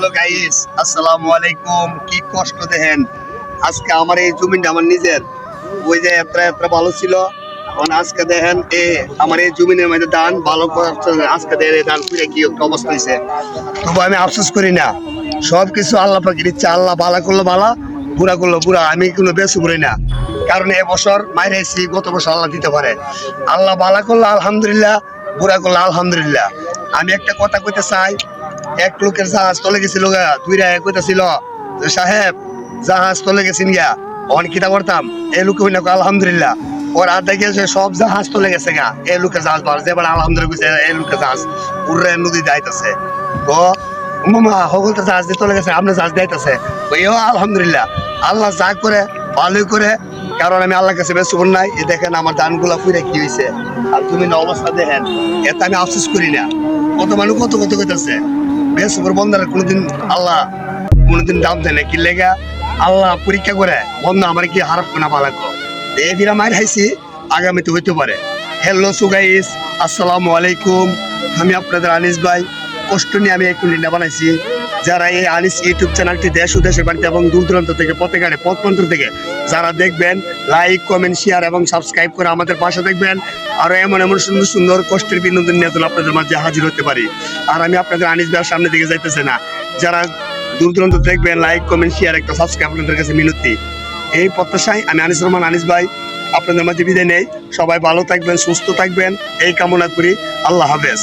Hello guys, আসসালামু আলাইকুম। কি কষ্ট দেখেন আজকে আমার এই জমিটা আমার নিজের। ওই যে এত ভালো ছিল, এখন আজকে দেখেন আমার এই জমিনের মধ্যে ধান ভালো করছে। আজকে দেখেন এই ধান পুড়ে কি একটা অবস্থা হয়েছে। তবু আমি আফসোস করি না, সবকিছু আল্লাহ পাকের ইচ্ছা। আল্লাহ বালা করলো বালা, বুড়া করলো বুড়া। আমি কোনো বেশি করি না, কারণ এবছর মাইরে আইছি, গত বছর আল্লাহ দিতে পারে। আল্লাহ বালা করলো আলহামদুলিল্লাহ, বুড়া করলো আলহামদুলিল্লাহ। আমি একটা কথা কইতে চাই, এক লোকের জাহাজ তলে গেছিল গা, দুইটা কইতাছিল সাহেব জাহাজ তলে গেছেন গিয়া, অন কিতা করতাম এই লোক হইনা আলহামদুলিল্লাহ। ওর আর দেখে সব জাহাজ তলে গেছে গা, এই লোকের জাহাজ বার যে এবার আলহামদুলিল্লাহ এই লোকের জাহাজ উড়ে নদী যাইতেছে গো। মামা সকলটা জাহাজ দিয়ে তলে গেছে, আপনার জাহাজ যাইতেছে ওইও আলহামদুলিল্লাহ। আল্লাহ যা করে ভালোই করে, কারণ আমি আল্লাহর কাছে বেশ শুভ নাই। দেখেন আমার ধানগুলা পুরে কি হয়েছে, আর তুমি না অবস্থা দেখেন, এতে আমি আফসোস করি না। কত মানুষ কত কত কইতেছে বেশ উপর বন্ধার কোনোদিন আল্লাহ কোনোদিন দাম দেয় না। কি লেগা আল্লাহ পরীক্ষা করে বন্ধ আমার কি হারাপ না ভালো এই বিরা মার খাইছি, আগামীতে হইতে পারে। হ্যালো সো গাইস, আসসালামু আলাইকুম। আমি আপনাদের আনিস ভাই। কষ্ট নিয়ে আমি এই কুলিটা বানাইছি। যারা এই আনিস ইউটিউব চ্যানেলটি দেশ ও দেশের বাড়িতে এবং দূর দূরান্ত থেকে প্রত্যেকের পথ প্রান্ত থেকে যারা দেখবেন, লাইক কমেন্ট শেয়ার এবং সাবস্ক্রাইব করে আমাদের পাশে দেখবেন। আরো এমন এমন সুন্দর সুন্দর কষ্টের বিনোদন নিয়ে আপনাদের মাঝে হাজির হতে পারি। আর আমি আপনাদের আনিস ভাইয়ের সামনে দিকে যাইতেছে না। যারা দূর দূরান্ত দেখবেন, লাইক কমেন্ট শেয়ার একটা সাবস্ক্রাইব আপনাদের কাছে মিনতি। এই প্রত্যাশায় আমি আনিস রহমান আনিস ভাই আপনাদের মাঝে বিদায় নেই। সবাই ভালো থাকবেন, সুস্থ থাকবেন এই কামনা করি। আল্লাহ হাফেজ।